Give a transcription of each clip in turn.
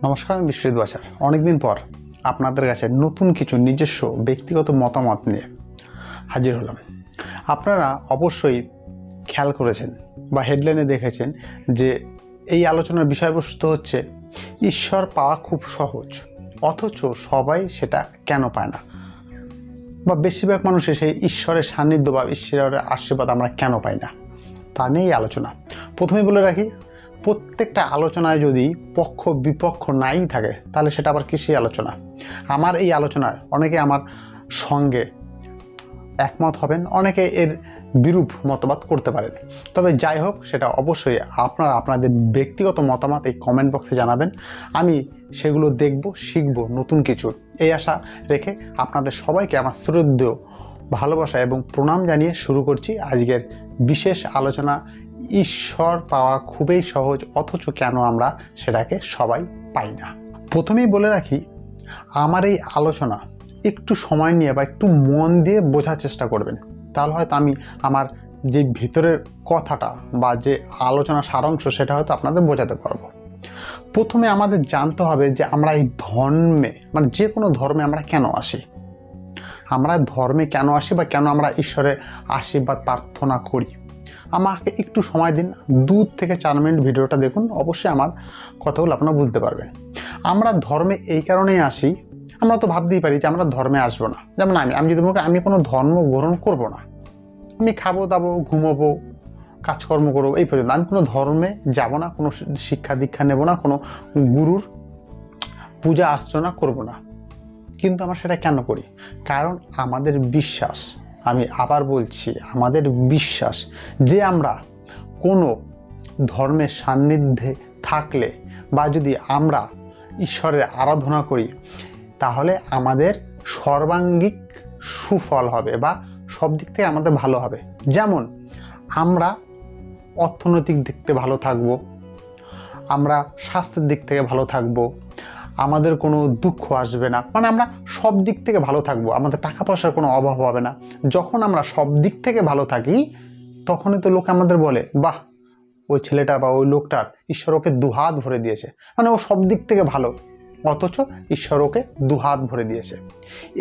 নমস্কার, আমি বিশ্বজিৎ বাছার। অনেকদিন পর আপনাদের কাছে নতুন কিছু নিজস্ব ব্যক্তিগত মতামত নিয়ে হাজির হলাম। আপনারা অবশ্যই খেয়াল করেছেন বা হেডলাইনে দেখেছেন যে এই আলোচনার বিষয়বস্তু হচ্ছে ঈশ্বর পাওয়া খুব সহজ, অথচ সবাই সেটা কেন পায় না, বা বেশিরভাগ মানুষের সেই ঈশ্বরের সান্নিধ্য বা ঈশ্বরের আশীর্বাদ আমরা কেন পাই না, তা নিয়েই আলোচনা। প্রথমেই বলে রাখি, প্রত্যেকটা আলোচনায় যদি পক্ষ বিপক্ষ নাই থাকে তাহলে সেটা আবার কিসের আলোচনা। আমার এই আলোচনায় অনেকে আমার সঙ্গে একমত হবেন, অনেকে এর বিরূপ মতবাদ করতে পারেন। তবে যাই হোক, সেটা অবশ্যই আপনারা আপনাদের ব্যক্তিগত মতামত এই কমেন্ট বক্সে জানাবেন। আমি সেগুলো দেখব, শিখব নতুন কিছু, এই আশা রেখে আপনাদের সবাইকে আমার শ্রদ্ধেয় ভালোবাসা এবং প্রণাম জানিয়ে শুরু করছি আজকের বিশেষ আলোচনা। ঈশ্বর পাওয়া খুবই সহজ, অথচ কেন আমরা সেটাকে সবাই পাই না। প্রথমেই বলে রাখি, আমার এই আলোচনা একটু সময় নিয়ে বা একটু মন দিয়ে বোঝার চেষ্টা করবেন, তাহলে হয়তো আমি আমার যে ভিতরের কথাটা বা যে আলোচনা সারাংশ সেটা হয়তো আপনাদের বোঝাতে পারবো। প্রথমে আমাদের জানতে হবে যে আমরা এই ধর্মে, মানে যে কোনো ধর্মে আমরা কেন আসি, আমরা ধর্মে কেন আসি বা কেন আমরা ঈশ্বরের আশীর্বাদ প্রার্থনা করি। আমাকে একটু সময় দিন, 2 থেকে 4 মিনিট ভিডিওটা দেখুন, অবশ্যই আমার কথাগুলো আপনারা বুঝতে পারবেন। আমরা ধর্মে এই কারণেই আসি, আমরা তো ভাবতেই পারি যে আমরা ধর্মে আসবো না। যেমন আমি যদি মনে করি আমি কোনো ধর্ম গ্রহণ করব না, আমি খাবো দাবো ঘুমোবো কাজকর্ম করবো, এই পর্যন্ত। আমি কোনো ধর্মে যাব না, কোনো শিক্ষা দীক্ষা নেব না, কোনো গুরুর পূজা অর্চনা করব না। কিন্তু আমরা সেটা কেন করি? কারণ আমাদের বিশ্বাস, আমি আবার বলছি, আমাদের বিশ্বাস যে আমরা কোনো ধর্মের সান্নিধ্যে থাকলে বা যদি আমরা ঈশ্বরের আরাধনা করি তাহলে আমাদের সর্বাঙ্গিক সুফল হবে বা সব দিক থেকে আমাদের ভালো হবে। যেমন আমরা অর্থনৈতিক দিক থেকে ভালো থাকবো, আমরা স্বাস্থ্যের দিক থেকে ভালো থাকবো, আমাদের কোনো দুঃখ আসবে না, মানে আমরা সব দিক থেকে ভালো থাকবো, আমাদের টাকা পয়সার কোনো অভাব হবে না। যখন আমরা সব দিক থেকে ভালো থাকি তখনই তো লোক আমাদের বলে, বাহ, ওই ছেলেটার বা ওই লোকটার ঈশ্বর ওকে দুহাত ভরে দিয়েছে, মানে ও সব দিক থেকে ভালো, অথচ ঈশ্বর ওকে দুহাত ভরে দিয়েছে।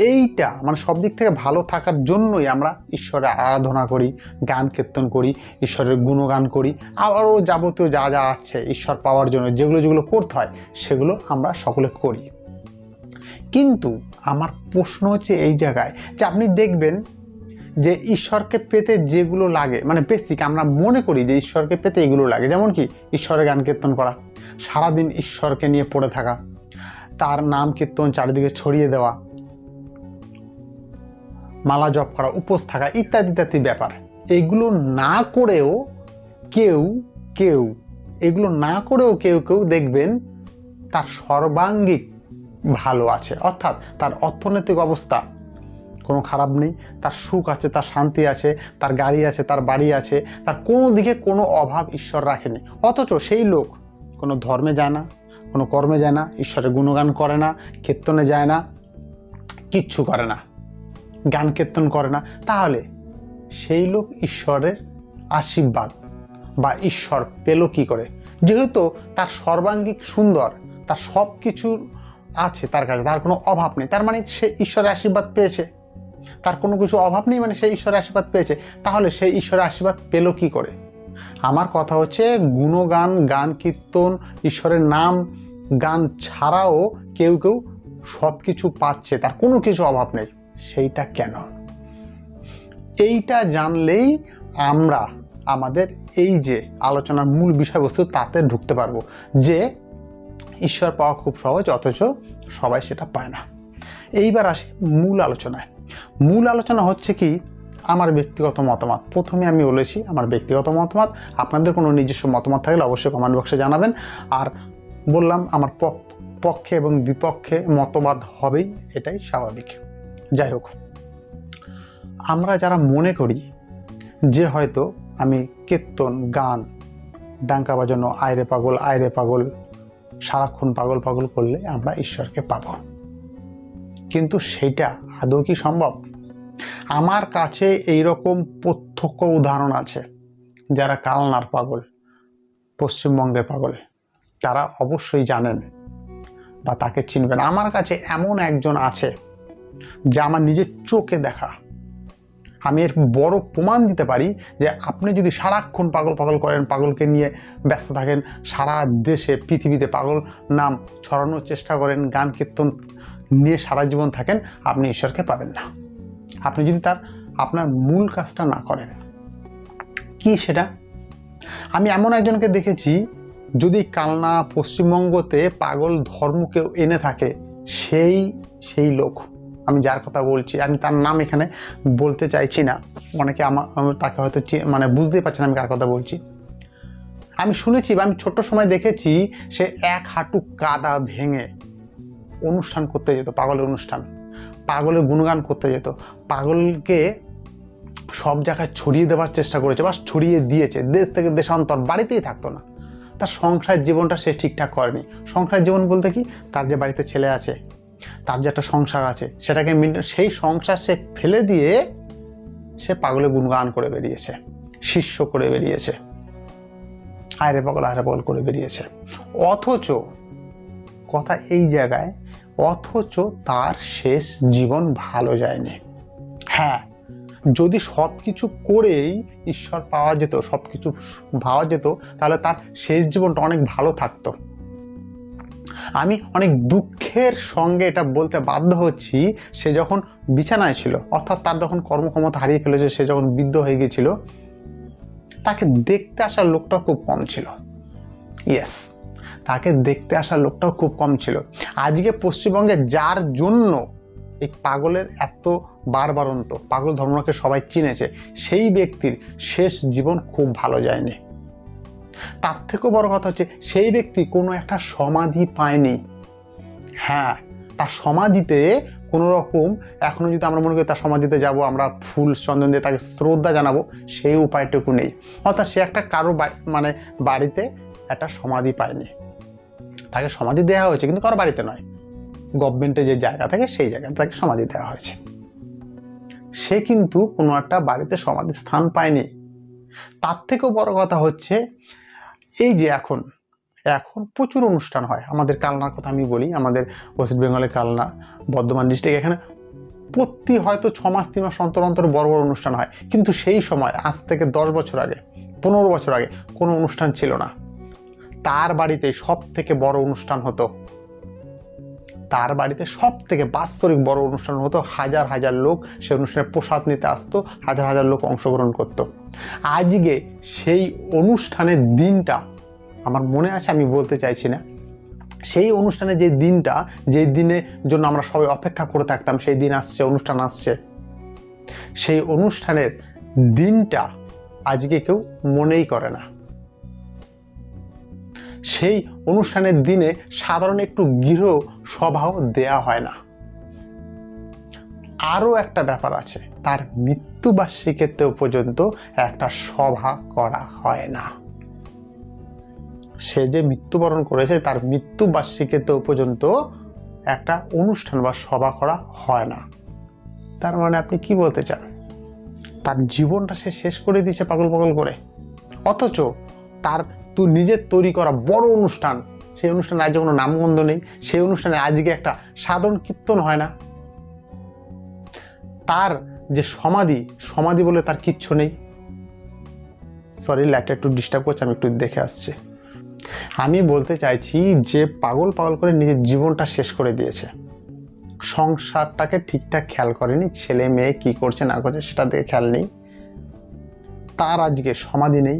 এইটা মানে সব দিক থেকে ভালো থাকার জন্যই আমরা ঈশ্বরের আরাধনা করি, গান কীর্তন করি, ঈশ্বরের গুণগান করি, আবারও যাবতীয় যা যা আছে ঈশ্বর পাওয়ার জন্য যেগুলো করতে হয় সেগুলো আমরা সকলে করি। কিন্তু আমার প্রশ্ন হচ্ছে এই জায়গায় যে আপনি দেখবেন যে ঈশ্বরকে পেতে যেগুলো লাগে, মানে বেসিক আমরা মনে করি যে ঈশ্বরকে পেতে এগুলো লাগে, যেমন কি ঈশ্বরের গান কীর্তন করা, সারাদিন ঈশ্বরকে নিয়ে পড়ে থাকা, তার নাম কীর্তন চারিদিকে ছড়িয়ে দেওয়া, মালা জপ করা, উপোস থাকা, ইত্যাদি ইত্যাদি ব্যাপার। এগুলো না করেও কেউ এগুলো না করেও কেউ দেখবেন তার সর্বাঙ্গিক ভালো আছে, অর্থাৎ তার অর্থনৈতিক অবস্থা কোনো খারাপ নেই, তার সুখ আছে, তার শান্তি আছে, তার গাড়ি আছে, তার বাড়ি আছে, তার কোনো দিকে কোনো অভাব ঈশ্বর রাখেনি। অথচ সেই লোক কোনো ধর্মে যায় না, কোনো কর্মে যায় না, ঈশ্বরের গুণগান করে না, কীর্তনে যায় না, কিচ্ছু করে না, গান কীর্তন করে না। তাহলে সেই লোক ঈশ্বরের আশীর্বাদ বা ঈশ্বর পেল কি করে? যেহেতু তার সর্বাঙ্গিক সুন্দর, তার সব কিছু আছে তার কাছে, তার কোনো অভাব নেই, তার মানে সে ঈশ্বরের আশীর্বাদ পেয়েছে। তার কোনো কিছু অভাব নেই, মানে সে ঈশ্বরের আশীর্বাদ পেয়েছে। তাহলে সেই ঈশ্বরের আশীর্বাদ পেল কি করে? আমার কথা হচ্ছে, গুণগান, গান কীর্তন, ঈশ্বরের নাম গান ছাড়াও কেউ সব কিছু পাচ্ছে, তার কোনো কিছু অভাব নেই। সেইটা কেন? এইটা জানলেই আমরা আমাদের এই যে আলোচনার মূল বিষয়বস্তু তাতে ঢুকতে পারবো, যে ঈশ্বর পাওয়া খুব সহজ, অথচ সবাই সেটা পায় না। এইবার আসি মূল আলোচনায়। মূল আলোচনা হচ্ছে কি, আমার ব্যক্তিগত মতামত। প্রথমে আমি বলেছি আমার ব্যক্তিগত মতামত, আপনাদের কোনো নিজস্ব মতামত থাকলে অবশ্যই কমেন্ট বক্সে জানাবেন। আর বললাম আমার পক্ষে এবং বিপক্ষে মতবাদ হবেই, এটাই স্বাভাবিক। যাই হোক, আমরা যারা মনে করি যে হয়তো আমি কীর্তন, গান, ডাঙ্কা বাজানো, আয়রে পাগল সারাক্ষণ পাগল করলে আমরা ঈশ্বরকে পাবো, কিন্তু সেটা আদৌ কি সম্ভব? আমার কাছে এইরকম প্রত্যক্ষ উদাহরণ আছে, যারা কালনার পাগল, পশ্চিমবঙ্গের পাগল, তারা অবশ্যই জানেন বা তাকে চিনবেন। আমার কাছে এমন একজন আছে যা আমার নিজের চোখে দেখা। আমি এর বড় প্রমাণ দিতে পারি যে আপনি যদি সারাক্ষণ পাগল পাগল করেন, পাগলকে নিয়ে ব্যস্ত থাকেন, সারা দেশে পৃথিবীতে পাগল নাম ছড়ানোর চেষ্টা করেন, গান কীর্তন নিয়ে সারা জীবন থাকেন, আপনি ঈশ্বরকে পাবেন না। আপনি যদি আপনার মূল কাজটা না করেন। কি সেটা? আমি এমন একজনকে দেখেছি, যদি কালনা পশ্চিমবঙ্গতে পাগল ধর্ম কেউ এনে থাকে, সেই লোক, আমি যার কথা বলছি, আমি তার নাম এখানে বলতে চাইছি না, অনেকে তাকে হয়তো বুঝতেই পারছেন আমি কার কথা বলছি। আমি শুনেছি বা আমি ছোট্ট সময় দেখেছি, সে এক হাঁটু কাদা ভেঙে অনুষ্ঠান করতে যেত, পাগলের অনুষ্ঠান, পাগলের গুণগান করতে যেত, পাগলকে সব জায়গায় ছড়িয়ে দেওয়ার চেষ্টা করেছে, বা ছড়িয়ে দিয়েছে, দেশ থেকে দেশান্তর, বাড়িতেই থাকতো না। তার সংসার জীবনটা সে ঠিকঠাক করেনি। সংসার জীবন বলতে কি, তার যে বাড়িতে ছেলে আছে, তার যে একটা সংসার আছে, সেটাকে সেই সংসার সে ফেলে দিয়ে সে পাগলে গুণগান করে বেরিয়েছে, শিষ্য করে বেরিয়েছে, আয়রে পাগল করে বেরিয়েছে। অথচ কথা এই জায়গায়, অথচ তার শেষ জীবন ভালো যায়নি। হ্যাঁ, যদি সব কিছু করেই ঈশ্বর পাওয়া যেত, সব কিছু পাওয়া যেত, তাহলে তার শেষ জীবনটা অনেক ভালো থাকতো। আমি অনেক দুঃখের সঙ্গে এটা বলতে বাধ্য হচ্ছি, সে যখন বিছানায় ছিল, অর্থাৎ তার যখন কর্মক্ষমতা হারিয়ে ফেলেছে, সে যখন বৃদ্ধ হয়ে গিয়েছিল, তাকে দেখতে আসার লোকটাও খুব কম ছিল। ইয়েস, তাকে দেখতে আসার লোকটাও খুব কম ছিল। আজকে পশ্চিমবঙ্গে যার জন্য এই পাগলের এত বারবারন্ত, পাগল ধর্মকে সবাই চিনেছে, সেই ব্যক্তির শেষ জীবন খুব ভালো যায়নি। তার থেকেও বড় কথা হচ্ছে, সেই ব্যক্তি কোনো একটা সমাধি পায়নি। হ্যাঁ, তার সমাধিতে কোনো রকম, এখনো যদি আমরা মনে করি তার সমাধিতে যাব, আমরা ফুল চন্দন দিয়ে তাকে শ্রদ্ধা জানাবো, সেই উপায়টুকু নেই। অর্থাৎ সে একটা কারো বাড়িতে একটা সমাধি পায়নি। তাকে সমাধি দেওয়া হয়েছে, কিন্তু কারো বাড়িতে নয়, গভর্নমেন্টে যে জায়গা থাকে সেই জায়গায় তাকে সমাধি দেওয়া হয়েছে। সে কিন্তু কোনো একটা বাড়িতে সমাধি স্থান পায়নি। তার থেকেও বড় কথা হচ্ছে, এই যে এখন প্রচুর অনুষ্ঠান হয়। আমাদের কালনার কথা আমি বলি, আমাদের ওয়েস্ট বেঙ্গলের কালনা, বর্ধমান ডিস্ট্রিক্ট, এখানে প্রতি হয়তো 6 মাস 3 মাস অন্তর অন্তর বড় বড় অনুষ্ঠান হয়। কিন্তু সেই সময়, আজ থেকে 10 বছর আগে, 15 বছর আগে কোনো অনুষ্ঠান ছিল না। তার বাড়িতে সব থেকে বড় অনুষ্ঠান হতো, তার বাড়িতে সব থেকে বাৎসরিক বড় অনুষ্ঠান হতো। হাজার হাজার লোক সেই অনুষ্ঠানে প্রসাদ নিতে আসতো, হাজার হাজার লোক অংশগ্রহণ করত। আজকে সেই অনুষ্ঠানের দিনটা আমার মনে আছে, আমি বলতে চাইছি না, সেই অনুষ্ঠানে যে দিনটা, যে দিনের জন্য আমরা সবাই অপেক্ষা করে থাকতাম, সেই দিন আসছে, অনুষ্ঠান আসছে, সেই অনুষ্ঠানের দিনটা আজকে কেউ মনেই করে না। সেই অনুষ্ঠানের দিনে সাধারণ একটু গৃহ সভাও দেয়া হয় না। আরও একটা ব্যাপার আছে, তার মৃত্যুবার্ষিকীতেও পর্যন্ত একটা সভা করা হয় না। সে যে মৃত্যুবরণ করেছে, তার মৃত্যুবার্ষিকীতেও পর্যন্ত একটা অনুষ্ঠান বা সভা করা হয় না। তার মানে আপনি কি বলতে চান? তার জীবনটা সে শেষ করে দিয়েছে পাগল পাগল করে। অথচ তার নিজের তৈরি করা বড় অনুষ্ঠান, সেই অনুষ্ঠানে আজকে কোনো নামগন্ধ নেই, সেই অনুষ্ঠানে আজকে একটা সাধারণ কীর্তন হয় না। তার যে সমাধি বলে তার কিচ্ছু নেই। সরি, লাইটটা একটু ডিস্টার্ব করছে, আমি একটু দেখে আসছি। আমি বলতে চাইছি যে পাগল পাগল করে নিজের জীবনটা শেষ করে দিয়েছে, সংসারটাকে ঠিকঠাক খেয়াল করেনি, ছেলে মেয়ে কি করছে না করছে সেটা দিকে খেয়াল নেই। তার আজকে সমাধি নেই।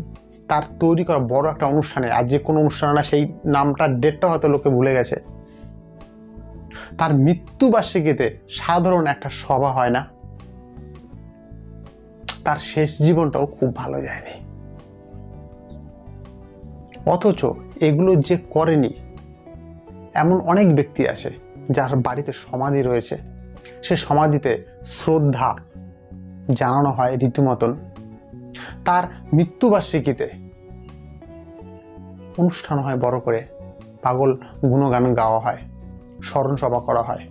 তার তৈরি করা বড় একটা অনুষ্ঠানে, আজ যে কোনো অনুষ্ঠান না, সেই নামটার ডেটটা হয়তো লোকে ভুলে গেছে, তার মৃত্যুবার্ষিকীতে সাধারণ একটা সভা হয় না। তার শেষ জীবনটাও খুব ভালো যায়নি। অথচ এগুলো যে করেনি, এমন অনেক ব্যক্তি আছে যার বাড়িতে সমাধি রয়েছে, সে সমাধিতে শ্রদ্ধা জানানো হয় রীতিমতন। তার মৃত্যুবার্ষিকীতে অনুষ্ঠান হয় বড় করে, পাগল গুণগান গাওয়া হয়, স্মরণ সভা করা হয়।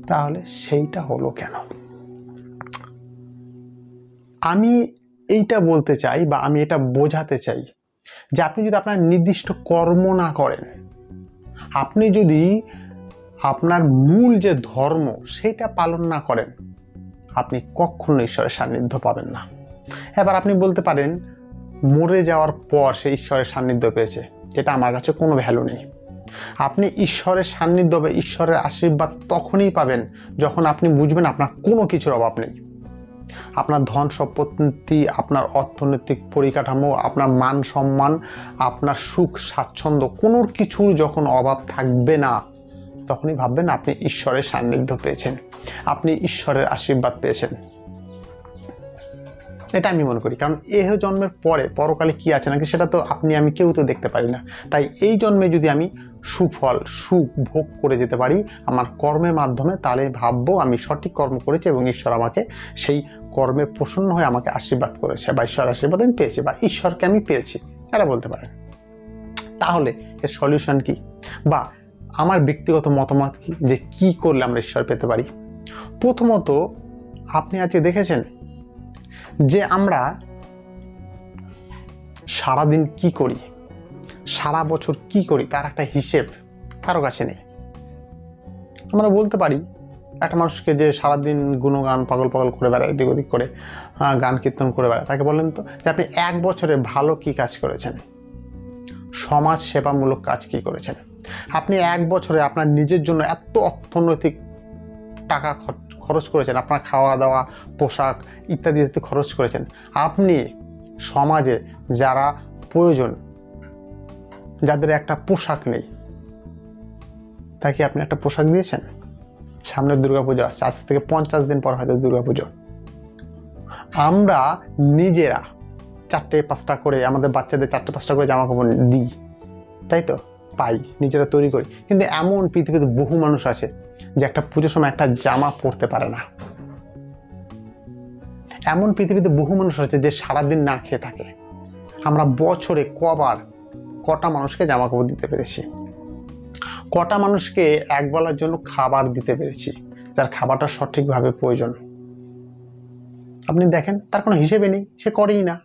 তাহলে সেইটা হলো কেন? আমি এইটা বলতে চাই, বা আমি এটা বোঝাতে চাই যে আপনি যদি আপনার নির্দিষ্ট কর্ম না করেন, আপনি যদি আপনার মূল যে ধর্ম সেটা পালন না করেন, আপনি কখনো ঈশ্বরের সান্নিধ্য পাবেন না। এবার আপনি বলতে পারেন মরে যাওয়ার পর সে ঈশ্বরের সান্নিধ্য পেয়েছে, এটা আমার কাছে কোনো ভ্যালু নেই। আপনি ঈশ্বরের সান্নিধ্য বা ঈশ্বরের আশীর্বাদ তখনই পাবেন যখন আপনি বুঝবেন আপনার কোনো কিছুর অভাব নেই। আপনার ধন সম্পত্তি, আপনার অর্থনৈতিক পরিকাঠামো, আপনার মান সম্মান, আপনার সুখ স্বাচ্ছন্দ্য, কোনো কিছুর যখন অভাব থাকবে না, তখনই ভাববেন আপনি ঈশ্বরের সান্নিধ্য পেয়েছেন, আপনি ঈশ্বরের আশীর্বাদ পেয়েছেন। এটা আমি মনে করি, কারণ এহ জন্মের পরে পরকালে কি আছে নাকি সেটা তো আপনি আমি কেউ তো দেখতে পারি না। তাই এই জন্মে যদি আমি সুফল সুখ ভোগ করে যেতে পারি আমার কর্মের মাধ্যমে, তাহলে ভাববো আমি সঠিক কর্ম করেছি এবং ঈশ্বর আমাকে সেই কর্মে প্রসন্ন হয়ে আমাকে আশীর্বাদ করেছে, বা ঈশ্বর আশীর্বাদ আমি পেয়েছি, বা ঈশ্বরকে আমি পেয়েছি, এটা বলতে পারেন। তাহলে এর সলিউশন কি, বা আমার ব্যক্তিগত মতামত কি, যে কি করলে আমরা ঈশ্বর পেতে পারি? প্রথমত, আপনি আজকে দেখেছেন যে আমরা সারাদিন কি করি, সারা বছর কি করি, তার একটা হিসেব কারো কাছে নেই। আমরা বলতে পারি একটা মানুষকে যে সারাদিন গুণগান পাগল পাগল করে বেড়ায়, এদিক ওদিক করে গান কীর্তন করে বেড়ায়, তাকে বললেন তো যে আপনি এক বছরে ভালো কি কাজ করেছেন, সমাজ সেবামূলক কাজ কি করেছেন? আপনি এক বছরে আপনার নিজের জন্য এত অর্থনৈতিক টাকা খরচ করেছেন, আপনার খাওয়া দাওয়া পোশাক ইত্যাদিতে খরচ করেছেন। আপনি সমাজে যারা প্রয়োজন, যাদের একটা পোশাক নেই, তাকে আপনি একটা পোশাক দিয়েছেন? সামনে দুর্গাপুজো আসছে, আজ থেকে 50 দিন পর হয়তো দুর্গাপুজো। আমরা নিজেরা 4-5টা করে আমাদের বাচ্চাদের 4-5টা করে জামা কাপড় দিই, তাই তো, পাই, নিজেরা তৈরি করি। কিন্তু এমন পৃথিবীতে বহু মানুষ আছে যে একটা পুজোর সময় একটা জামা পরতে পারে না। এমন পৃথিবীতে বহু মানুষ আছে যে সারাদিন না খেয়ে থাকে। আমরা বছরে কটা মানুষকে জামা কাপড় দিতে পেরেছি, কটা মানুষকে একবেলার জন্য খাবার দিতে পেরেছি, যার খাবারটা সঠিকভাবে প্রয়োজন। আপনি দেখেন তার কোনো হিসেবে নেই, সে করেই না।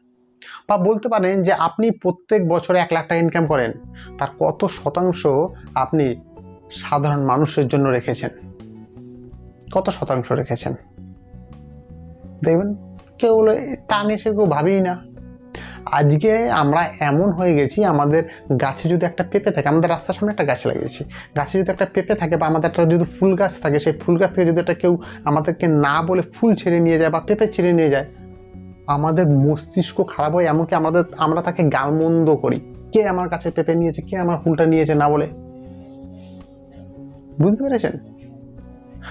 বা বলতে পারেন যে আপনি প্রত্যেক বছরে 1 লাখ টাকা ইনকাম করেন, তার কত শতাংশ আপনি সাধারণ মানুষের জন্য রেখেছেন, কত শতাংশ রেখেছেন? দেখবেন কেউ টানে, সে কেউ ভাবেই না। আজকে আমরা এমন হয়ে গেছি, আমাদের গাছে যদি একটা পেঁপে থাকে, আমাদের রাস্তার সামনে একটা গাছ লাগিয়েছি, গাছে যদি একটা পেঁপে থাকে বা আমাদের একটা যদি ফুল গাছ থাকে, সেই ফুল গাছ থেকে যদি একটা কেউ আমাদেরকে না বলে ফুল ছিঁড়ে নিয়ে যায় বা পেঁপে ছিঁড়ে নিয়ে যায়, আমাদের মস্তিষ্ক খারাপ হয়, এমনকি আমরা তাকে গালমন্দ করি, কে আমার কাছে পেঁপে নিয়েছে, কে আমার ফুলটা নিয়েছে না বলে। বুঝতে পেরেছেন?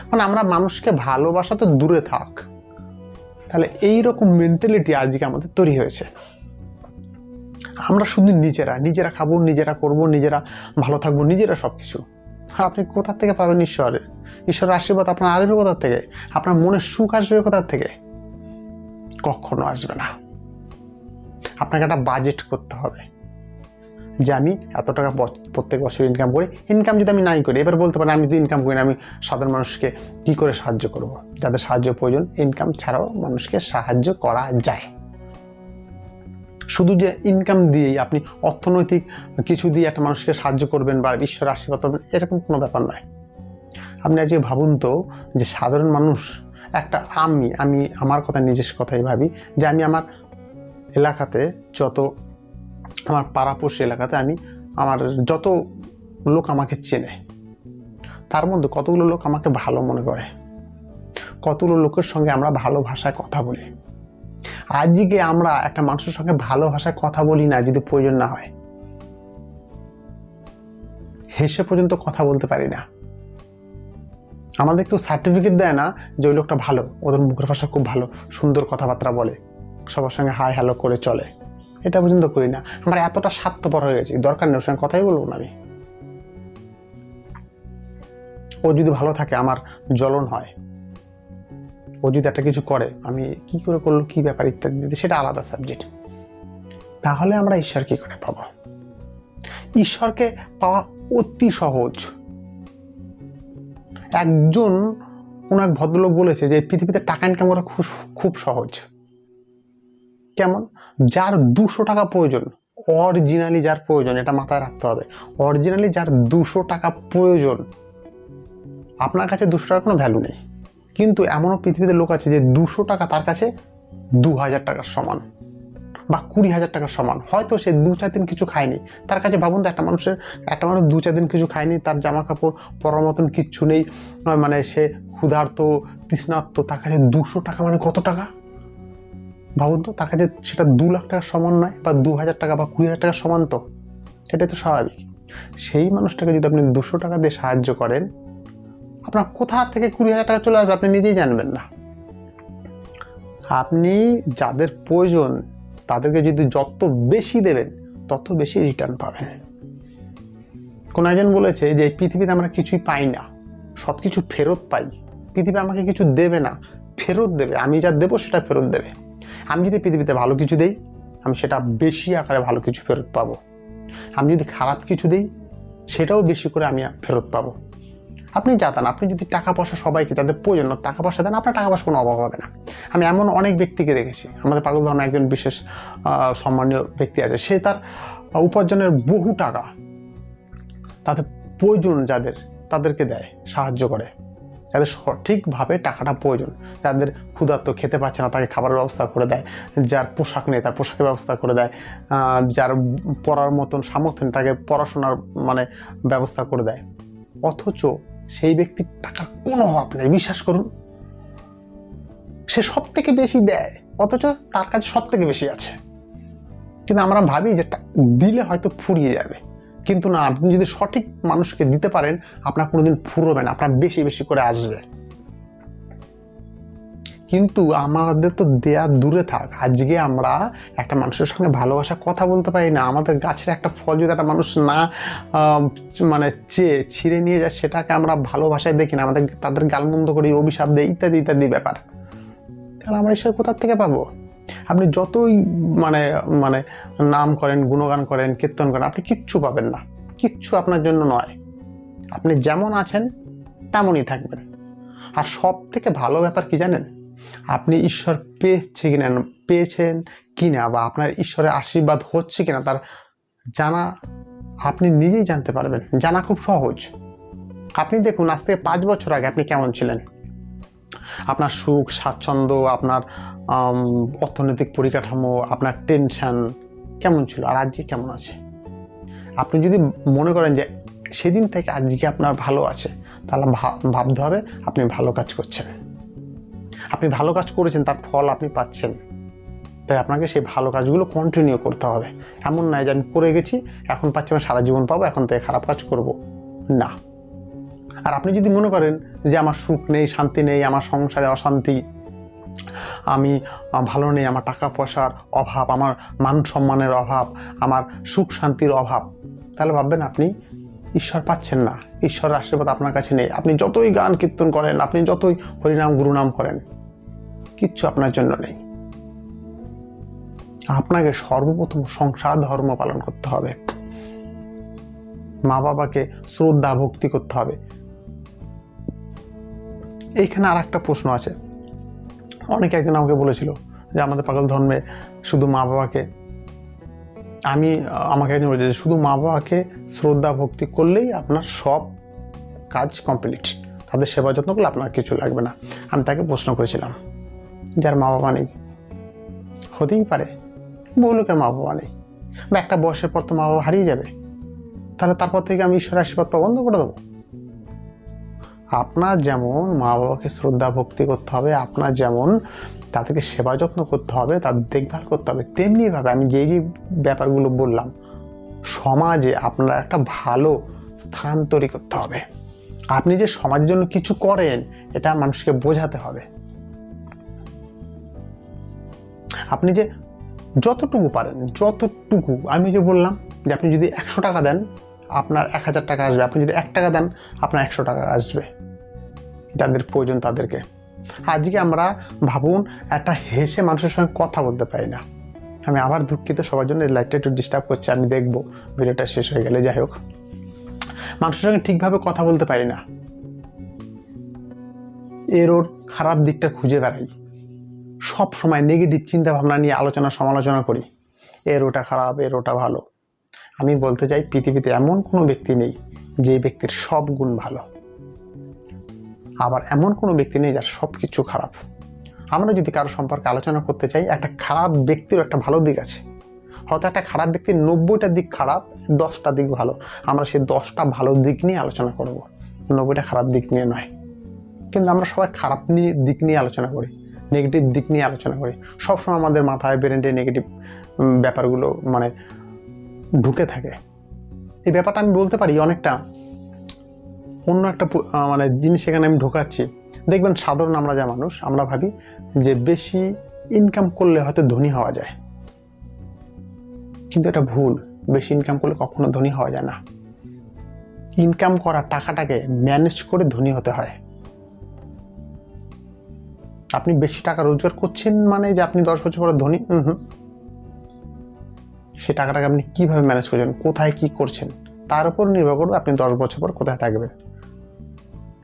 মানে আমরা মানুষকে ভালোবাসা তো দূরে থাক, তাহলে এইরকম মেন্টালিটি আজকে আমাদের তৈরি হয়েছে। আমরা শুধু নিজেরা খাবো, নিজেরা করব, নিজেরা ভালো থাকবো, নিজেরা সবকিছু। আপনি কোথা থেকে পাবেন ঈশ্বরের আশীর্বাদ? আপনার আসবে কোথা থেকে? আপনার মনের সুখ আসবে কোথা থেকে? কখনো আসবে না। আপনাকে একটা বাজেট করতে হবে যে আমি এত টাকা প্রত্যেক বছর ইনকাম করি। ইনকাম যদি আমি নাই করি, এবার বলতে পারেন আমি যদি ইনকাম করি না, আমি সাধারণ মানুষকে কি করে সাহায্য করব? যাদের সাহায্য প্রয়োজন, ইনকাম ছাড়াও মানুষকে সাহায্য করা যায়। শুধু যে ইনকাম দিয়েই আপনি অর্থনৈতিক কিছু দিয়ে একটা মানুষকে সাহায্য করবেন বা ঈশ্বরের আশীর্বাদ পাবেন, এরকম কোনো ব্যাপার নয়। আপনি আজকে ভাবুন তো যে সাধারণ মানুষ একটা, আমি আমার কথা, নিজস্ব কথাই ভাবি যে আমি আমার এলাকাতে আমার পাড়াপড়শি এলাকাতে আমার যত লোক আমাকে চেনে, তার মধ্যে কতগুলো লোক আমাকে ভালো মনে করে, কতগুলো লোকের সঙ্গে আমরা ভালো ভাষায় কথা বলি। আজকে আমরা একটা মানুষের সঙ্গে ভালো ভাষায় কথা বলি না, যদি প্রয়োজন না হয়, হেসে পর্যন্ত কথা বলতে পারি না। আমাদের কেউ সার্টিফিকেট দেয় না যে ওই লোকটা ভালো, ওদের মুখের ভাষা খুব ভালো, সুন্দর কথাবার্তা বলে, সবার সঙ্গে হাই হ্যালো করে চলে, এটা পর্যন্ত করি না। আমরা এতটা স্বার্থপর হয়ে গেছি, দরকার নেই ওর সঙ্গে কথাই বলবো না আমি। ও যদি ভালো থাকে আমার জ্বলন হয়, ও যদি একটা কিছু করে আমি কি করে করলো, কি ব্যাপার ইত্যাদি, সেটা আলাদা সাবজেক্ট। তাহলে আমরা ঈশ্বর কি করে পাবো? ঈশ্বরকে পাওয়া অতি সহজ। কোন এক ভদ্রলোক বলেছে যে পৃথিবীতে টাকা ইনকাম করা খুব সহজ। কেমন? যার 200 টাকা প্রয়োজন অরিজিনালি যার প্রয়োজন, এটা মাথায় রাখতে হবে, অরিজিনালি যার 200 টাকা প্রয়োজন, আপনার কাছে 200 টাকার কোনো ভ্যালু নেই, কিন্তু এমনও পৃথিবীতে লোক আছে যে 200 টাকা তার কাছে 2000 টাকার সমান বা 20,000 টাকার সমান। হয়তো সে 2-4 দিন কিছু খায়নি, তার কাছে ভাবুন তো, একটা মানুষ 2-4 দিন কিছু খায়নি, তার জামা কাপড় পরার মতন কিচ্ছু নেই, মানে সে ক্ষুধার্ত তৃষ্ণার্ত, তার কাছে 200 টাকা মানে কত টাকা ভাবুন তো, তার কাছে সেটা 2 লাখ টাকার সমান নয়, বা 2000 টাকা বা 20,000 টাকার সমান, তো এটাই তো স্বাভাবিক। সেই মানুষটাকে যদি আপনি 200 টাকা দিয়ে সাহায্য করেন, আপনার কোথা থেকে 20,000 টাকা চলে আসবে আপনি নিজেই জানবেন না। আপনি যাদের প্রয়োজন তাদেরকে যদি যত বেশি দেবেন তত বেশি রিটার্ন পাবেন। কোন একজন বলেছে যে পৃথিবীতে আমরা কিছুই পাই না, সব কিছু ফেরত পাই। পৃথিবী আমাকে কিছু দেবে না, ফেরত দেবে, আমি যা দেবো সেটা ফেরত দেবে। আমি যদি পৃথিবীতে ভালো কিছু দেই, আমি সেটা বেশি আকারে ভালো কিছু ফেরত পাবো। আমি যদি খারাপ কিছু দেই, সেটাও বেশি করে আমি ফেরত পাবো। আপনি জানেন, আপনি যদি টাকা পয়সা সবাইকে তাদের প্রয়োজন টাকা পয়সা দেন, আপনার টাকা পয়সা কোনো অভাব হবে না। আমি এমন অনেক ব্যক্তিকে দেখেছি, আমাদের পাগল ধরনের একজন বিশেষ সম্মানীয় ব্যক্তি আছে, সে তার উপার্জনের বহু টাকা তাদের প্রয়োজন যাদের তাদেরকে দেয়, সাহায্য করে, যাদের সঠিকভাবে টাকাটা প্রয়োজন, যাদের ক্ষুধার্ত খেতে পাচ্ছে না তাকে খাবারের ব্যবস্থা করে দেয়, যার পোশাক নেই তার পোশাকের ব্যবস্থা করে দেয়, যার পড়ার মতন সামর্থ্য নেই তাকে পড়াশোনার মানে ব্যবস্থা করে দেয়। অথচ সেই ব্যক্তির টাকার কোনো অভাব নেই, বিশ্বাস করুন, সে সব থেকে বেশি দেয়, অথচ তার কাছে সব থেকে বেশি আছে। কিন্তু আমরা ভাবি যে দিলে হয়তো ফুরিয়ে যাবে, কিন্তু না, আপনি যদি সঠিক মানুষকে দিতে পারেন আপনার কোনোদিন ফুরবে না, আপনার বেশি বেশি করে আসবে। কিন্তু আমাদের তো দেয়া দূরে থাক, আজকে আমরা একটা মানুষের সঙ্গে ভালোবাসা কথা বলতে পারি না। আমাদের গাছের একটা ফল যদি একটা মানুষ না মানে চেয়ে ছিঁড়ে নিয়ে যায়, সেটাকে আমরা ভালোবাসায় দেখি না, আমাদের তাদের গালমন্দ করি, অভিশাপ দেয়, ইত্যাদি ইত্যাদি ব্যাপার। তাহলে আমরা ঈশ্বর কোথার থেকে পাবো? আপনি যতই মানে মানে নাম করেন, গুণগান করেন, কীর্তন করেন, আপনি কিচ্ছু পাবেন না, কিচ্ছু আপনার জন্য নয়। আপনি যেমন আছেন তেমনই থাকবেন। আর সব থেকে ভালো ব্যাপার কি জানেন? আপনি ঈশ্বর পেয়েছেন কিনা বা আপনার ঈশ্বরের আশীর্বাদ হচ্ছে কিনা তার জানা আপনি নিজেই জানতে পারবেন। জানা খুব সহজ। আপনি দেখুন, আজ থেকে 5 বছর আগে আপনি কেমন ছিলেন, আপনার সুখ স্বাচ্ছন্দ্য, আপনার অর্থনৈতিক পরিকাঠামো, আপনার টেনশন কেমন ছিল, আর আজকে কেমন আছে? আপনি যদি মনে করেন যে সেদিন থেকে আজকে আপনার ভালো আছে, তাহলে ভাবতে হবে আপনি ভালো কাজ করছেন। আপনি ভালো কাজ করেছেন, তার ফল আপনি পাচ্ছেন, তাই আপনাকে সেই ভালো কাজগুলো কন্টিনিউ করতে হবে। এমন নয় যে আমি করে গেছি, এখন পাচ্ছি, আমি সারা জীবন পাবো, এখন থেকে খারাপ কাজ করব না। আর আপনি যদি মনে করেন যে আমার সুখ নেই, শান্তি নেই, আমার সংসারে অশান্তি, আমি ভালো নেই, আমার টাকা পয়সার অভাব, আমার মান সম্মানের অভাব, আমার সুখ শান্তির অভাব, তাহলে ভাববেন আপনি ঈশ্বর পাচ্ছেন না, ঈশ্বরের আশীর্বাদ আপনার কাছে নেই। আপনি যতই গান কীর্তন করেন, আপনি যতই হরিনাম গুরুনাম করেন, কিচ্ছু আপনার জন্য নেই। আপনাকে সর্বপ্রথম সংসার ধর্ম পালন করতে হবে, মা বাবাকে শ্রদ্ধা ভক্তি করতে হবে। এইখানে আর একটা প্রশ্ন আছে, অনেকে একজন আমাকে বলেছিল যে আমাদের পাগল ধর্মে শুধু মা বাবাকে, আমাকে একজন বলেছে যে শুধু মা বাবাকে শ্রদ্ধা ভক্তি করলেই আপনার সব কাজ কমপ্লিট, তাদের সেবা যত্ন করলে আপনার কিছু লাগবে না। আমি তাকে প্রশ্ন করেছিলাম, যার মা বাবা নেই, হতেই পারে বহু লোকের মা বাবা নেই, বা একটা বয়সের পর তো মা বাবা হারিয়ে যাবে, তাহলে তারপর থেকে আমি ঈশ্বরের আশীর্বাদ পাওয়া বন্ধ করে দেবো? আপনার যেমন মা বাবাকে শ্রদ্ধা ভক্তি করতে হবে, আপনার যেমন তাদেরকে সেবা যত্ন করতে হবে, তাদের দেখভাল করতে হবে, তেমনিভাবে আমি যে ব্যাপারগুলো বললাম, সমাজে আপনার একটা ভালো স্থান তৈরি করতে হবে। আপনি যে সমাজের জন্য কিছু করেন, এটা মানুষকে বোঝাতে হবে। আপনি যে যতটুকু পারেন, যতটুকু, আমি যে বললাম যে আপনি যদি 100 টাকা দেন আপনার 1000 টাকা আসবে, আপনি যদি 1 টাকা দেন আপনার 100 টাকা আসবে, যাদের প্রয়োজন তাদেরকে। আজকে আমরা ভাবুন, একটা হেসে মানুষের সঙ্গে কথা বলতে পারি না। আমি আবার দুঃখিত, সবার জন্য এই লাইটটা একটু ডিস্টার্ব করছে, আমি দেখবো ভিডিওটা শেষ হয়ে গেলে। যাই হোক, মানুষের সঙ্গে ঠিকভাবে কথা বলতে পারি না, এর ওর খারাপ দিকটা খুঁজে বেড়াই, সব সময় নেগেটিভ চিন্তা ভাবনা নিয়ে আলোচনা সমালোচনা করি, এর ওটা খারাপ, এর ওটা ভালো। আমি বলতে চাই পৃথিবীতে এমন কোনো ব্যক্তি নেই যে ব্যক্তির সব গুণ ভালো, আবার এমন কোনো ব্যক্তি নেই যার সব কিছু খারাপ। আমরা যদি কারো সম্পর্কে আলোচনা করতে চাই, একটা খারাপ ব্যক্তির একটা ভালো দিক আছে। হয়তো একটা খারাপ ব্যক্তির 90টা দিক খারাপ, 10টা দিক ভালো। আমরা সেই 10টা ভালো দিক নিয়ে আলোচনা করব, 90টা খারাপ দিক নিয়ে নয়। কিন্তু আমরা সবাই খারাপ দিক নিয়ে আলোচনা করি, নেগেটিভ দিক নিয়ে আলোচনা করি। সবসময় আমাদের মাথায় ব্রেনে নেগেটিভ ব্যাপারগুলো মানে ঢুকে থাকে। এই ব্যাপারটা আমি বলতে পারি অনেকটা অন্য একটা মানে জিনিস এখানে আমি ঢোকাচ্ছি। দেখবেন সাধারণ আমরা যা মানুষ, আমরা ভাবি যে বেশি ইনকাম করলে হয়তো ধনী হওয়া যায়, কিন্তু এটা ভুল। বেশি ইনকাম করলে কখনো ধনী হওয়া যায় না। ইনকাম করা টাকাটাকে ম্যানেজ করে ধনী হতে হয়। আপনি বেশি টাকা রোজগার করছেন মানে যে আপনি 10 বছর পরে ধনী, সে টাকাটাকে আপনি কিভাবে ম্যানেজ করছেন, কোথায় কি করছেন, তার উপর নির্ভর করবে আপনি 10 বছর পর কোথায় থাকবেন।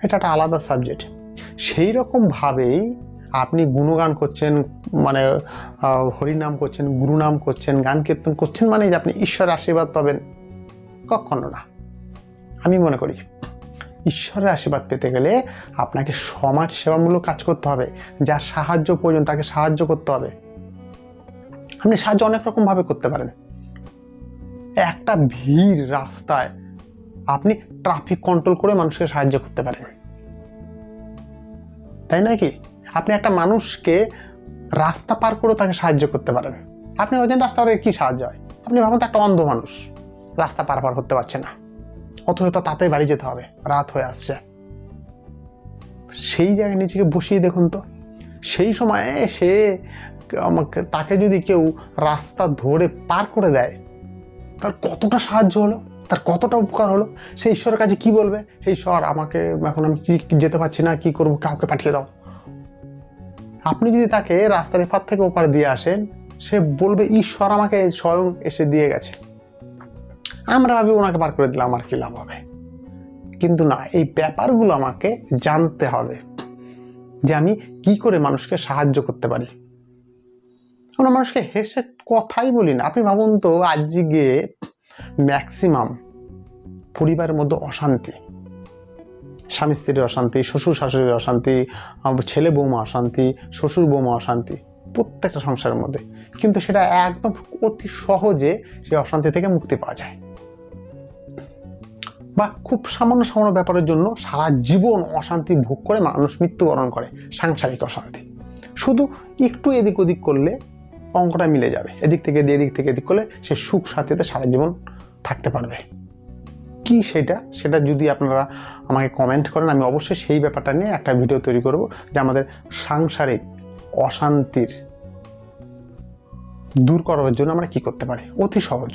এটা একটা আলাদা সাবজেক্ট। সেই রকম ভাবেই আপনি গুণগান করছেন, মানে হরিনাম করছেন, গুরুনাম করছেন, গান কীর্তন করছেন মানে যে আপনি ঈশ্বরের আশীর্বাদ পাবেন, কখনো না। আমি মনে করি ঈশ্বরের আশীর্বাদ পেতে গেলে আপনাকে সমাজ সেবামূলক কাজ করতে হবে। যার সাহায্য প্রয়োজন তাকে সাহায্য করতে হবে। আপনি সাহায্য অনেক রকম ভাবে করতে পারেন। একটা ভিড় রাস্তায় আপনি ট্রাফিক কন্ট্রোল করে মানুষকে সাহায্য করতে পারেন, তাই নয় কি? আপনি একটা মানুষকে রাস্তা পার করে তাকে সাহায্য করতে পারেন। আপনি বলছেন রাস্তা পারে কি সাহায্য হয়? আপনি ভাবুন তো একটা অন্ধ মানুষ রাস্তা পার করতে পারছে না, অথচ তাড়াতাড়ি বাড়ি যেতে হবে, রাত হয়ে আসছে। সেই জায়গায় নিজেকে বসিয়ে দেখুন তো, সেই সময় তাকে যদি কেউ রাস্তা ধরে পার করে দেয়, তার কতটা সাহায্য হলো, তার কতটা উপকার হলো। সেই ঈশ্বরের কাছে কি বলবে, এই ঈশ্বর আমাকে এখন আমি যেতে পারছি না, কি করবো, কাউকে পাঠিয়ে দাও। আপনি যদি তাকে রাস্তার এপার থেকে ওপার দিয়ে আসেন, সে বলবে ঈশ্বর আমাকে স্বয়ং এসে দিয়ে গেছে। আমরা ভাবি ওনাকে পার করে দিলাম, আমার কি লাভ হবে। কিন্তু না, এই ব্যাপারগুলো আমাকে জানতে হবে যে আমি কি করে মানুষকে সাহায্য করতে পারি। আমরা মানুষকে হেসে কথাই বলি না। আপনি ভাবুন তো, আজকে ম্যাক্সিমাম পরিবারের মধ্যে অশান্তি, স্বামী স্ত্রীর অশান্তি, শ্বশুর শাশুড়ির অশান্তি, ছেলে বৌমা অশান্তি, শ্বশুর বৌমা অশান্তি, প্রত্যেকটা সংসারের মধ্যে। কিন্তু সেটা একদম অতি সহজে সেই অশান্তি থেকে মুক্তি পাওয়া যায়। বা খুব সামান্য সামান্য ব্যাপারের জন্য সারা জীবন অশান্তি ভোগ করে মানুষ মৃত্যুবরণ করে, সাংসারিক অশান্তি। শুধু একটু এদিক ওদিক করলে অঙ্কটা মিলে যাবে, এদিক থেকে এদিক থেকে এদিক করলে সে সুখ শান্তিতে সারা জীবন থাকতে পারবে। কি সেটা যদি আপনারা আমাকে কমেন্ট করেন, আমি অবশ্যই সেই ব্যাপারটা নিয়ে একটা ভিডিও তৈরি করব, যে আমাদের সাংসারিক অশান্তির দূর করার জন্য আমরা কি করতে পারি। অতি সহজ,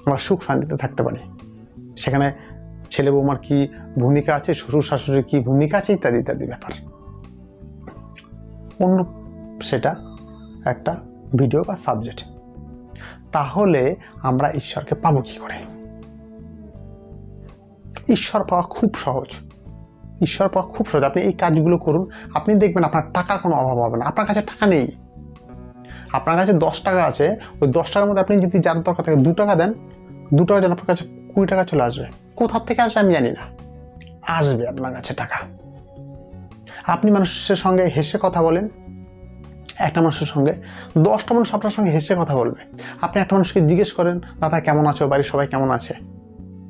আমরা সুখ শান্তিতে থাকতে পারি। সেখানে ছেলে বৌমার কি ভূমিকা আছে, শ্বশুর শাশুড়ির কি ভূমিকা আছে, ইত্যাদি ইত্যাদি ব্যাপার অন্য, সেটা একটা ভিডিও বা সাবজেক্ট। তাহলে আমরা ঈশ্বরকে পাবো কি করে? ঈশ্বর পাওয়া খুব সহজ। আপনি এই কাজগুলো করুন, আপনি দেখবেন আপনার টাকার কোনো অভাব হবে না। আপনার কাছে টাকা নেই, আপনার কাছে 10 টাকা আছে, ওই 10 টাকার মধ্যে আপনি যদি যার দরকার থাকে 2 টাকা দেন, 2 টাকা যেন আপনার কাছে 20 টাকা চলে আসবে। কোথার থেকে আসবে আমি জানি না, আসবে আপনার কাছে টাকা। আপনি মানুষের সঙ্গে হেসে কথা বলেন, একটা মানুষের সঙ্গে 10টা মানুষ আপনার সঙ্গে হেসে কথা বলবে। আপনি একটা মানুষকে জিজ্ঞেস করেন, দাদা কেমন আছো, বাড়ির সবাই কেমন আছে,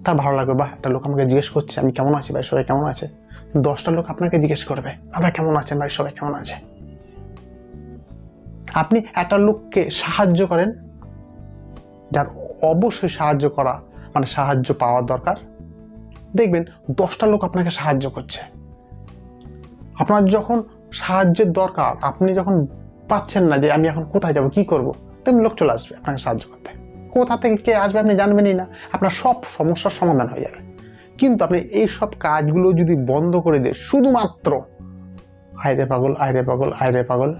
তার ভালো লাগবে। বাহ, একটা লোক আমাকে জিজ্ঞেস করছে আমি কেমন আছি, বাড়ির সবাই কেমন আছে। 10টা লোক আপনাকে জিজ্ঞেস করবে, দাদা কেমন আছেন, বাড়ির সবাই কেমন আছে। আপনি একটা লোককে সাহায্য করেন, যার অবশ্যই সাহায্য করা মানে সাহায্য পাওয়ার দরকার, দেখবেন 10টা লোক আপনাকে সাহায্য করছে। আপনার যখন সাহায্যের দরকার, আপনি যখন পাচ্ছেন না যে আমি এখন কোথায় যাব, কি করব, তেমনি লোক চলে আসবে আপনাকে সাহায্য করতে। কোথা থেকে কে আসবে আপনি জানবেনই না, আপনার সব সমস্যার সমাধান হয়ে যাবে। কিন্তু আপনি এই সব কাজগুলো যদি বন্ধ করে দিয়ে শুধুমাত্র আয়রে পাগল আয়রে পাগল আয়রে পাগল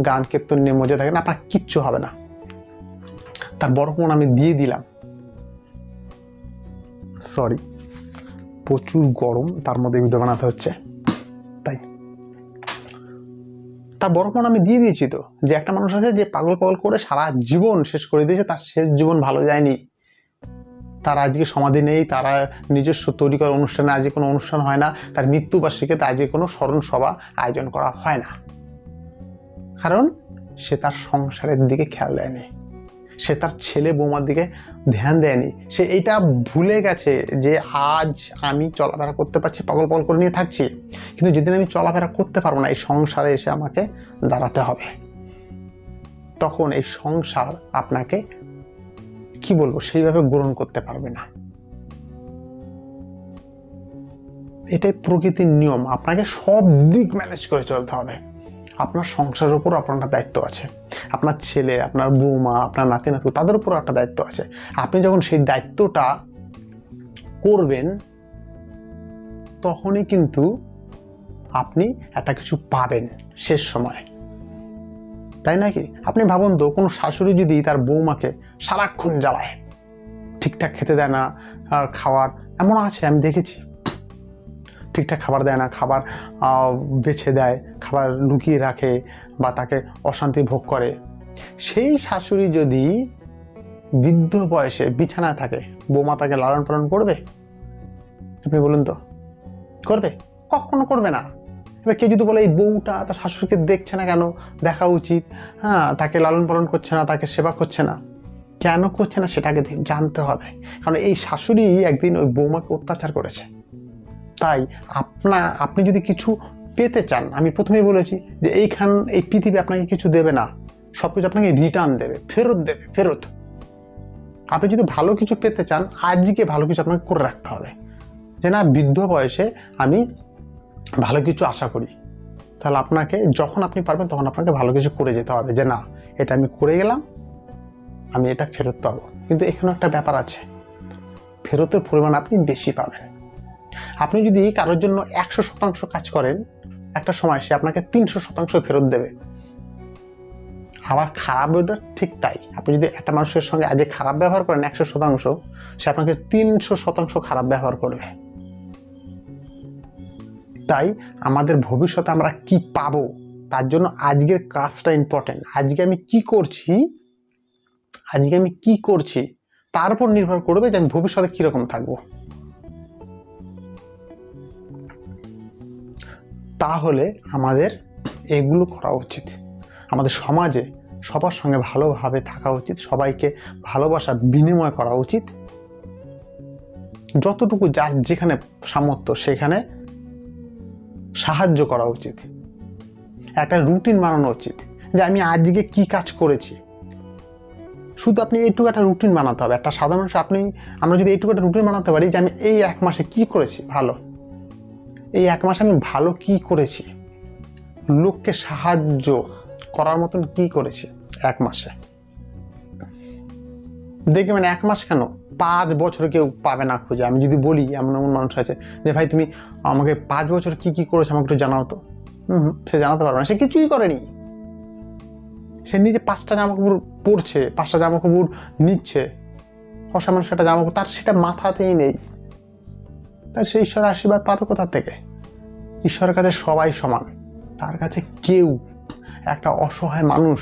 গান কীর্তন নিয়ে মজা থাকেন, আপনার কিচ্ছু হবে না। তার বড় প্রমাণ আমি দিয়ে দিলাম। সরি, প্রচুর গরম, তার মধ্যে ভিডিও বানাতে হচ্ছে, তার বড় প্রমাণ আমি দিয়ে দিয়েছি তো, যে একটা মানুষ আছে যে পাগল পাগল করে সারা জীবন শেষ করে দিয়েছে, তার শেষ জীবন ভালো যায়নি, তার আজকে সমাধি নেই, তারা নিজস্ব তৈরি করা অনুষ্ঠানে আজকে কোনো অনুষ্ঠান হয় না, তার মৃত্যুবার্ষিকীতে আজকে কোনো স্মরণ সভা আয়োজন করা হয় না, কারণ সে তার সংসারের দিকে খেয়াল দেয়নি, সে তার ছেলে বৌমার দিকে ধ্যান দেয়নি, সে এটা ভুলে গেছে যে আজ আমি চলাফেরা করতে পারছি, পাগল পাগল করে নিয়ে থাকছি, কিন্তু যেদিন আমি চলাফেরা করতে পারবো না, এই সংসারে এসে আমাকে দাঁড়াতে হবে, তখন এই সংসার আপনাকে কি বলবো সেইভাবে গ্রহণ করতে পারবে না। এটাই প্রকৃতির নিয়ম, আপনাকে সব দিক ম্যানেজ করে চলতে হবে। আপনার সংসারের উপর আপনার দায়িত্ব আছে, আপনার ছেলে, আপনার বৌমা, আপনার নাতি নাতু, তাদের উপর একটা দায়িত্ব আছে। আপনি যখন সেই দায়িত্বটা করবেন তখনই কিন্তু আপনি একটা কিছু পাবেন শেষ সময়, তাই নাকি? আপনি ভাবুন তো, কোনো শাশুড়ি যদি তার বৌমাকে সারাক্ষণ জ্বালায়, ঠিকঠাক খেতে দেয় না, খাবার এমন আছে আমি দেখেছি, ঠিকঠাক খাবার দেয় না, খাবার বেছে দেয়, খাবার লুকিয়ে রাখে বা তাকে অশান্তি ভোগ করে, সেই শাশুড়ি যদি বৃদ্ধ বয়সে বিছানায় থাকে, বৌমা তাকে লালন পালন করবে? আপনি বলুন তো, করবে? কখনো করবে না। এবার কেউ যদি বলে এই বউটা তার শাশুড়িকে দেখছে না কেন, দেখা উচিত, হ্যাঁ তাকে লালন পালন করছে না, তাকে সেবা করছে না, কেন করছে না সেটাকে জানতে হবে, কারণ এই শাশুড়ি একদিন ওই বৌমাকে অত্যাচার করেছে। তাই আপনি যদি কিছু পেতে চান, আমি প্রথমেই বলেছি যে এই পৃথিবী আপনাকে কিছু দেবে না, সব কিছু আপনাকে রিটার্ন দেবে, ফেরত দেবে, ফেরত। আপনি যদি ভালো কিছু পেতে চান, আজকে ভালো কিছু আপনাকে করে রাখতে হবে, যে না বৃদ্ধ বয়সে আমি ভালো কিছু আশা করি, তাহলে আপনাকে যখন আপনি পারবেন তখন আপনাকে ভালো কিছু করে যেতে হবে, যে না এটা আমি করে গেলাম, আমি এটা ফেরত পাবো। কিন্তু এখানে একটা ব্যাপার আছে, ফেরতের পরিমাণ আপনি বেশি পাবেন। আপনি যদি কারোর জন্য 100% কাজ করেন, একটা সময় সে আপনাকে 300% ফেরত দেবে। আবার খারাপ ওটা ঠিক তাই, আপনি যদি একটা মানুষের সঙ্গে আজকে খারাপ ব্যবহার করেন 100%, সে আপনাকে 300% খারাপ ব্যবহার করবে। তাই আমাদের ভবিষ্যতে আমরা কি পাবো তার জন্য আজকের কাজটা ইম্পর্টেন্ট। আজকে আমি কি করছি তার উপর নির্ভর করবে যে আমি ভবিষ্যতে কিরকম থাকবো। তাহলে আমাদের এগুলো করা উচিত। আমাদের সমাজে সবার সঙ্গে ভালোভাবে থাকা উচিত, সবাইকে ভালোবাসা বিনিময় করা উচিত, যতটুকু যার যেখানে সামর্থ্য সেখানে সাহায্য করা উচিত। একটা রুটিন বানানো উচিত যে আমি আজকে কি কাজ করেছি, শুধু আপনি এইটুকু একটা রুটিন বানাতে হবে। একটা সাধারণ মানুষ আমরা যদি এইটুকু একটা রুটিন বানাতে পারি যে আমি এই 1 মাসে কি করেছি ভালো, এই 1 মাসে আমি ভালো কি করেছি, লোককে সাহায্য করার মতন কি করেছি 1 মাসে, দেখবেন 1 মাস কেন 5 বছর কেউ পাবে না খুঁজে। আমি যদি বলি এমন মানুষ আছে যে ভাই তুমি আমাকে 5 বছর কি কি করেছো আমাকে একটু জানাও তো, সে জানাতে পারবে না, সে কিছুই করেনি। সে নিজে 5টা জামাকাপড় পরছে, 5টা জামাকাপড় নিচ্ছে, অসামান্য সেটা জামাকাপড়, তার সেটা মাথাতেই নেই। তার সেই ঈশ্বরের আশীর্বাদ পাবে কোথা থেকে? ঈশ্বরের কাছে সবাই সমান, তার কাছে কেউ একটা অসহায় মানুষ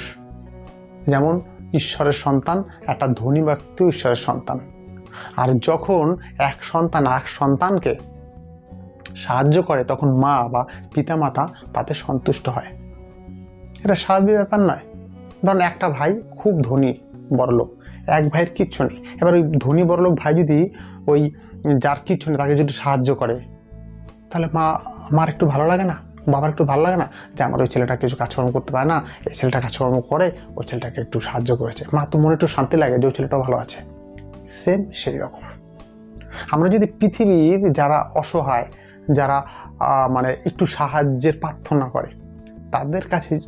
যেমন ঈশ্বরের সন্তান, একটা ধনী ব্যক্তিও ঈশ্বরের সন্তান। আর যখন এক সন্তান আর এক সন্তানকে সাহায্য করে তখন মা বা পিতামাতা তাতে সন্তুষ্ট হয়। এটা স্বাভাবিক ব্যাপার নয়? ধরুন একটা ভাই খুব ধনী বড়লোক, এক ভাইয়ের কিচ্ছু নেই, এবার ওই ধনী বড়লোক ভাই যদি ওই যার কিচ্ছু নেই তাকে যদি সাহায্য করে, তাহলে মার একটু ভালো লাগে না, বাবার একটু ভালো লাগে না যে আমার ওই ছেলেটা কিছু কাজকর্ম করতে পারে না, এই ছেলেটা কাজকর্ম করে, ওই ছেলেটাকে একটু সাহায্য করেছে, মা তো মনে একটু শান্তি লাগে যে ওই ছেলেটা ভালো আছে। সেম সেই রকম আমরা যদি পৃথিবীর যারা অসহায়, যারা মানে একটু সাহায্যের প্রার্থনা করে,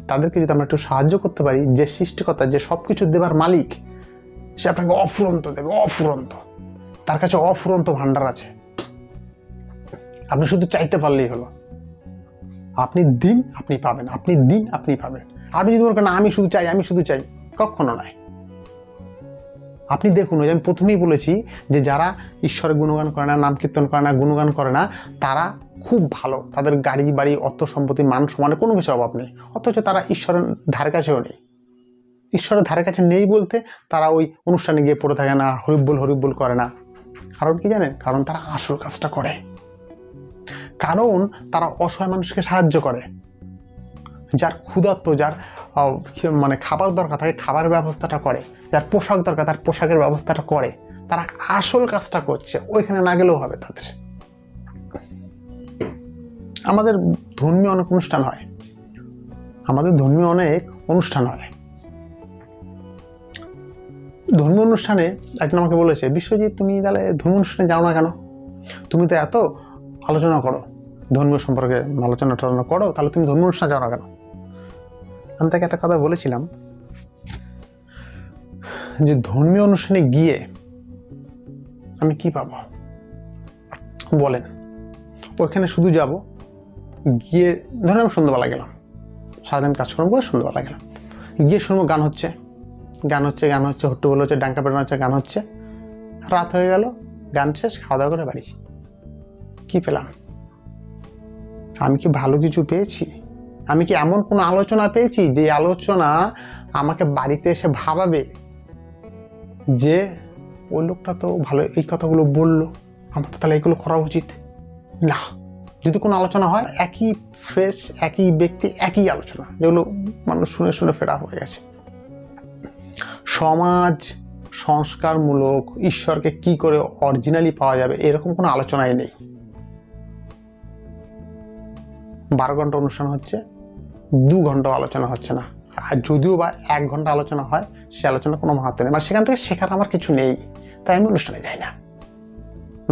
তাদেরকে যদি আমরা একটু সাহায্য করতে পারি, যে সৃষ্টিকর্তা, যে সব কিছু দেবার মালিক, সে আপনাকে অফুরন্ত দেবে, অফুরন্ত। তার কাছে অফুরন্ত ভান্ডার আছে, আপনি শুধু চাইতে পারলেই হলো। আপনি দিন আপনি পাবেন, আপনি দিন আপনি পাবেন। আপনি যদি বলেন না আমি শুধু চাই, কখনো নয়। আপনি দেখুন, ওই আমি প্রথমেই বলেছি যে যারা ঈশ্বরের গুণগান করে না, নাম কীর্তন করে না, গুণগান করে না, তারা খুব ভালো, তাদের গাড়ি বাড়ি অর্থ সম্পত্তি মান সম্মানে কোনো কিছু অভাব নেই, অথচ তারা ঈশ্বরের ধারে কাছেও নেই। ঈশ্বরের ধারে কাছে নেই বলতে তারা ওই অনুষ্ঠানে গিয়ে পড়ে থাকে না, হরিব্বল করে না। কারণ কি জানেন? কারণ তারা আসল কাজটা করে, কারণ তারা অসহায় মানুষকে সাহায্য করে, যার ক্ষুধার্ত, যার মানে খাবার দরকার থাকে খাবারের ব্যবস্থাটা করে, যার পোশাক দরকার তার পোশাকের ব্যবস্থাটা করে। তারা আসল কাজটা করছে, ওইখানে না গেলেও হবে তাদের। আমাদের ধর্মীয় অনেক অনুষ্ঠান হয়, ধর্মীয় অনুষ্ঠানে একজন আমাকে বলেছে, বিশ্বজিৎ তুমি তাহলে ধর্মীয় অনুষ্ঠানে যাও না কেন? তুমি তো এত আলোচনা করো, ধর্মীয় সম্পর্কে আলোচনা টালোচনা করো, তাহলে তুমি ধর্মীয় অনুষ্ঠানে যাও না কেন? আমি তাকে একটা কথা বলেছিলাম যে ধর্মীয় অনুষ্ঠানে গিয়ে আমি কি পাবো বলেন? ওইখানে শুধু যাব, গিয়ে ধরেন আমি সন্ধ্যাবেলা গেলাম, সারাদিন কাজকর্ম করে সন্ধ্যাবেলা গেলাম, গিয়ে শুনবো গান হচ্ছে, হট্টগোল হচ্ছে, ডাঙ্কা পেটানো হচ্ছে, গান হচ্ছে, রাত হয়ে গেল, গান শেষ, খাওয়া দাওয়া করে বাড়ি। কি পেলাম? আমি কি ভালো কিছু পেয়েছি? আমি কি এমন কোনো আলোচনা পেয়েছি যে আলোচনা আমাকে বাড়িতে এসে ভাবাবে যে ওই লোকটা তো ভালো এই কথাগুলো বললো, আমার তো তাহলে এগুলো করা উচিত না? যদি কোনো আলোচনা হয়, একই ফ্রেশ, একই ব্যক্তি, একই আলোচনা, যেগুলো মানুষ শুনে শুনে ফেরা হয়ে গেছে। সমাজ সংস্কারমূলক ঈশ্বরকে কি করে অরিজিনালি পাওয়া যাবে এরকম কোনো আলোচনাই নেই। 12 ঘন্টা অনুষ্ঠান হচ্ছে, 2 ঘন্টা আলোচনা হচ্ছে না, আর যদিও বা 1 ঘন্টা আলোচনা হয়, সে আলোচনা কোনো মাহাত্ম নেই, মানে সেখান থেকে শেখার আমার কিছু নেই, তাই আমি অনুষ্ঠানে যাই না।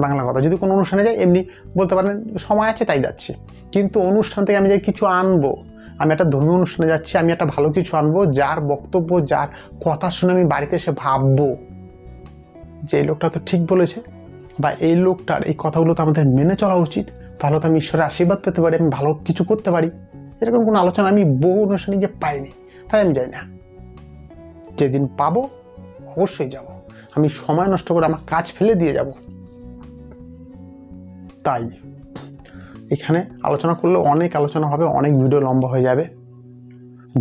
বাংলা কথা, যদি কোনো অনুষ্ঠানে যাই এমনি বলতে পারেন সময় আছে তাই যাচ্ছি, কিন্তু অনুষ্ঠান থেকে আমি যাই কিছু আনবো, আমি একটা ধর্মীয় অনুষ্ঠানে যাচ্ছি, আমি একটা ভালো কিছু আনবো, যার বক্তব্য, যার কথা শুনে আমি বাড়িতে এসে ভাববো যে এই লোকটা তো ঠিক বলেছে, বা এই লোকটার এই কথাগুলো তো আমাদের মেনে চলা উচিত, তাহলে তো আমি ঈশ্বরের আশীর্বাদ পেতে পারি, আমি ভালো কিছু করতে পারি। এরকম কোনো আলোচনা আমি বহু অনুষ্ঠানে গিয়ে পাইনি, তাই আমি যাই না। যেদিন পাবো অবশ্যই যাব, আমি সময় নষ্ট করে আমার কাজ ফেলে দিয়ে যাব। তাই এখানে আলোচনা করলে অনেক আলোচনা হবে, অনেক ভিডিও লম্বা হয়ে যাবে।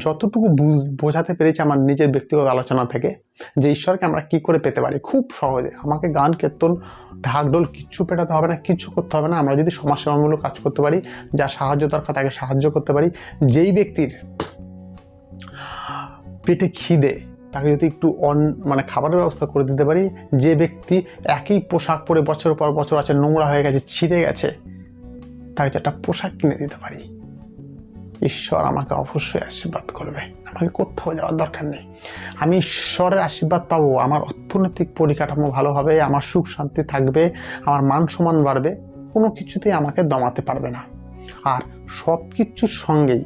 যতটুকু বোঝাতে পেরেছি আমার নিজের ব্যক্তিগত আলোচনা থেকে, যে ঈশ্বরকে আমরা কি করে পেতে পারি খুব সহজে। আমাকে গান কীর্তন ঢাকঢোল কিচ্ছু পেটাতে হবে না, কিচ্ছু করতে হবে না। আমরা যদি সমাজসেবামূলক কাজ করতে পারি, যা সাহায্য দরকার তাকে সাহায্য করতে পারি, যেই ব্যক্তির পেটে খিদে তাকে যদি একটু মানে খাবারের ব্যবস্থা করে দিতে পারি, যে ব্যক্তি একই পোশাক পরে বছর পর বছর আছে, নোংরা হয়ে গেছে, ছিঁড়ে গেছে, তাকে একটা পোশাক কিনে দিতে পারি, ঈশ্বর আমাকে অবশ্যই আশীর্বাদ করবে। আমাকে কোথাও যাওয়ার দরকার নেই, আমি ঈশ্বরের আশীর্বাদ পাবো। আমার অর্থনৈতিক পরিকাঠামো ভালো হবে, আমার সুখ শান্তি থাকবে, আমার মান সম্মান বাড়বে, কোনো কিছুতেই আমাকে দমাতে পারবে না। আর সব কিছুর সঙ্গেই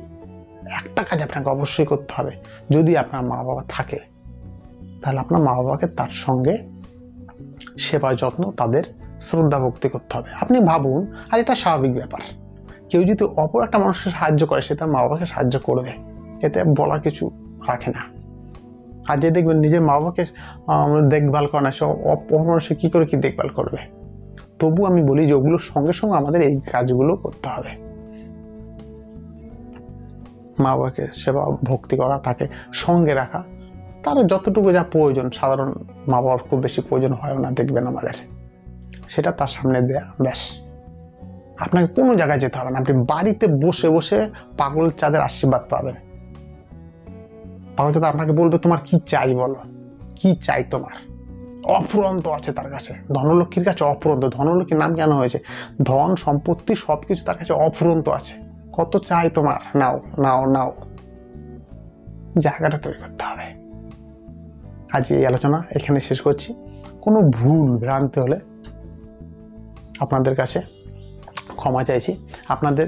একটা কাজ আপনাকে অবশ্যই করতে হবে, যদি আপনার মা বাবা থাকে তাহলে আপনার মা বাবাকে তার সঙ্গে সেবা যত্ন, তাদের শ্রদ্ধা ভক্তি করতে হবে। আপনি ভাবুন, আর এটা স্বাভাবিক ব্যাপার, কেউ যদি অপর একটা মানুষকে সাহায্য করে সে তার মা বাবাকে সাহায্য করবে, এতে বলার কিছু রাখে না। আর যে দেখবেন নিজের মা বাবাকে দেখভাল করে না, সে অপর মানুষের কী করে কি দেখভাল করবে? তবু আমি বলি যে ওগুলোর সঙ্গে সঙ্গে আমাদের এই কাজগুলো করতে হবে। মা বাবাকে সেবা ভক্তি করা, তাকে সঙ্গে রাখা, তার যতটুকু যা প্রয়োজন, সাধারণ মা বাবার খুব বেশি প্রয়োজন হয় না দেখবেন আমাদের, সেটা তার সামনে দেয়া, ব্যাস। আপনাকে কোনো জায়গায় যেতে হবে না, আপনি বাড়িতে বসে বসে পাগল চাঁদের আশীর্বাদ পাবেন। পাগল চাঁদ আপনাকে বলবে তোমার কি চাই, বলো কি চাই তোমার, অফুরন্ত আছে তার কাছে। ধনলক্ষ্মীর কাছে অফুরন্ত, ধনলক্ষ্মীর নাম কেন হয়েছে? ধন সম্পত্তি সবকিছু তার কাছে অফুরন্ত আছে। কত চাই তোমার, নাও নাও নাও, জায়গাটা তৈরি করতে হবে। আজ এই আলোচনা এখানে শেষ করছি। কোনো ভুল ভ্রান্তি হলে আপনাদের কাছে ক্ষমা চাইছি। আপনাদের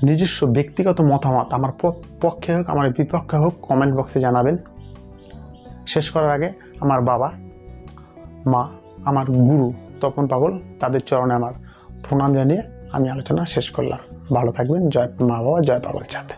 নিজস্ব ব্যক্তিগত মতামত আমার পক্ষে হোক আমার বিপক্ষে হোক কমেন্ট বক্সে জানাবেন। শেষ করার আগে আমার বাবা মা, আমার গুরু তপন পাগল, তাদের চরণে আমার প্রণাম জানিয়ে আমি আলোচনা শেষ করলাম। ভালো থাকবেন। জয় মা বাবা, জয় পাগল চাঁদ।